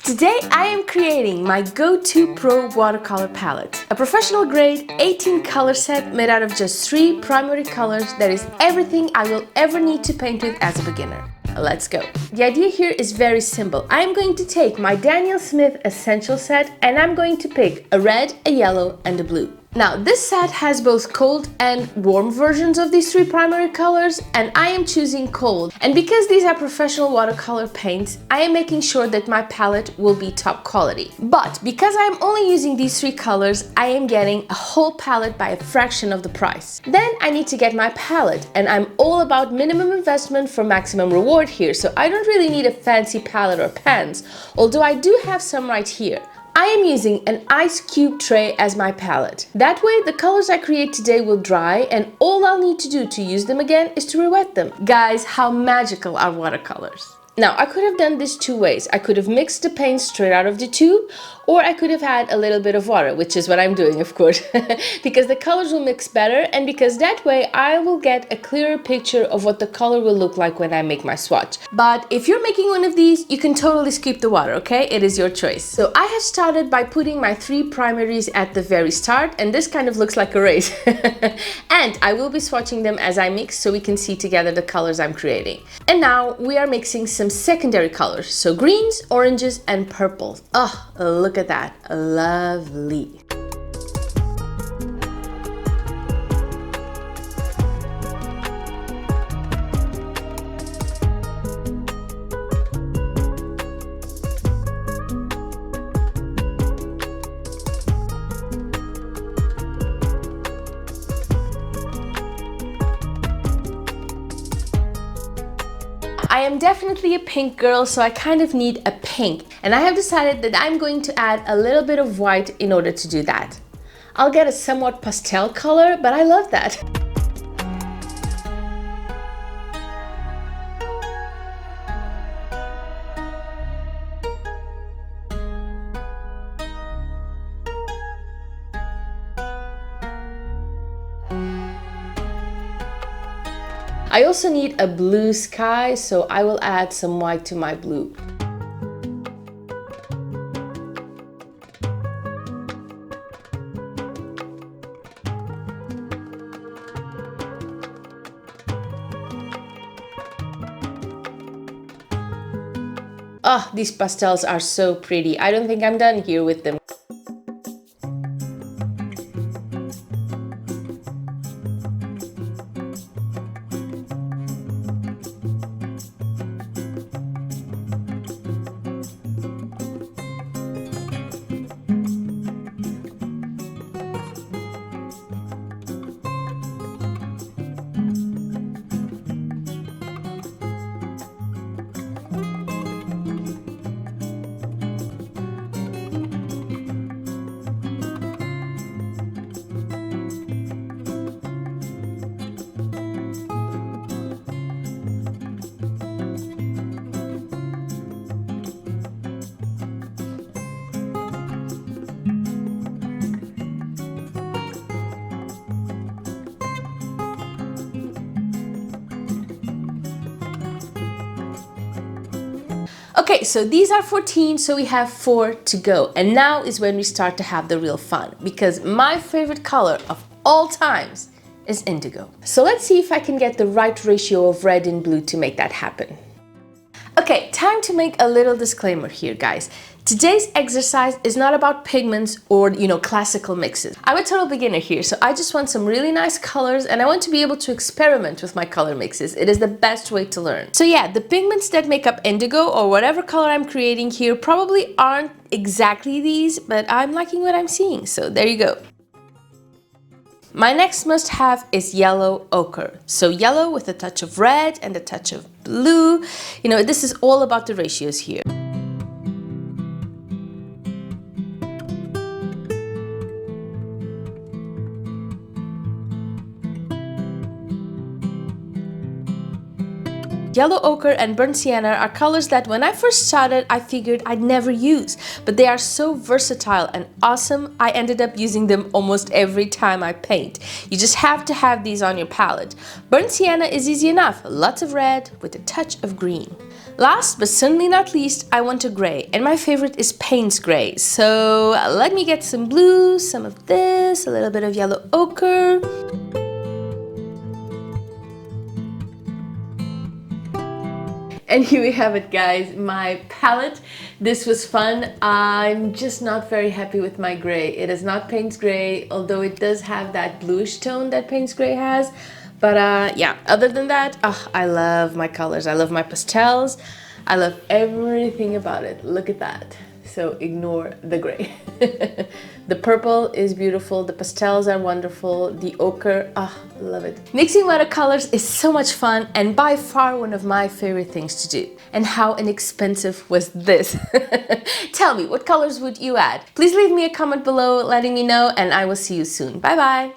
Today I am creating my go-to pro watercolor palette, a professional grade 18 color set made out of just 3 primary colors that is everything I will ever need to paint with as a beginner. Let's go. The idea here is very simple. I am going to take my Daniel Smith Essential set and I'm going to pick a red, a yellow and a blue. Now this set has both cold and warm versions of these 3 primary colors and I am choosing cold. And because these are professional watercolor paints, I am making sure that my palette will be top quality. But because I am only using these 3 colors, I am getting a whole palette by a fraction of the price. Then I need to get my palette and I'm all about minimum investment for maximum reward here, so I don't really need a fancy palette or pens, although I do have some right here. I am using an ice cube tray as my palette. That way the colors I create today will dry and all I'll need to do to use them again is to re-wet them. Guys, how magical are watercolors? Now I could have done this 2 ways. I could have mixed the paint straight out of the tube, or I could have had a little bit of water, which is what I'm doing, of course, because the colors will mix better and because that way I will get a clearer picture of what the color will look like when I make my swatch. But if you're making one of these, you can totally skip the water, okay? It is your choice. So I have started by putting my 3 primaries at the very start, and this kind of looks like a race. And I will be swatching them as I mix so we can see together the colors I'm creating. And now we are mixing some secondary colors, so greens, oranges and purples. Oh, look at that, lovely. I am definitely a pink girl, so I kind of need a pink. And I have decided that I'm going to add a little bit of white in order to do that. I'll get a somewhat pastel color, but I love that. I also need a blue sky, so I will add some white to my blue. Oh, these pastels are so pretty. I don't think I'm done here with them. Okay, so these are 14, so we have 4 to go. And now is when we start to have the real fun, because my favorite color of all times is indigo. So let's see if I can get the right ratio of red and blue to make that happen. Okay, time to make a little disclaimer here, guys. Today's exercise is not about pigments or, classical mixes. I'm a total beginner here, so I just want some really nice colors and I want to be able to experiment with my color mixes. It is the best way to learn. So yeah, the pigments that make up indigo or whatever color I'm creating here probably aren't exactly these, but I'm liking what I'm seeing, so there you go. My next must-have is yellow ochre. So yellow with a touch of red and a touch of blue. This is all about the ratios here. Yellow ochre and burnt sienna are colors that when I first started, I figured I'd never use, but they are so versatile and awesome, I ended up using them almost every time I paint. You just have to have these on your palette. Burnt sienna is easy enough, lots of red with a touch of green. Last but certainly not least, I want a gray, and my favorite is Payne's gray. So let me get some blue, some of this, a little bit of yellow ochre. And here we have it, guys, my palette. This was fun. I'm just not very happy with my gray. It is not Payne's gray, although it does have that bluish tone that Payne's gray has. But yeah, other than that, I love my colors. I love my pastels. I love everything about it. Look at that. So ignore the gray. The purple is beautiful. The pastels are wonderful. The ochre, love it. Mixing watercolors is so much fun and by far one of my favorite things to do. And how inexpensive was this? Tell me, what colors would you add? Please leave me a comment below letting me know, and I will see you soon. Bye bye.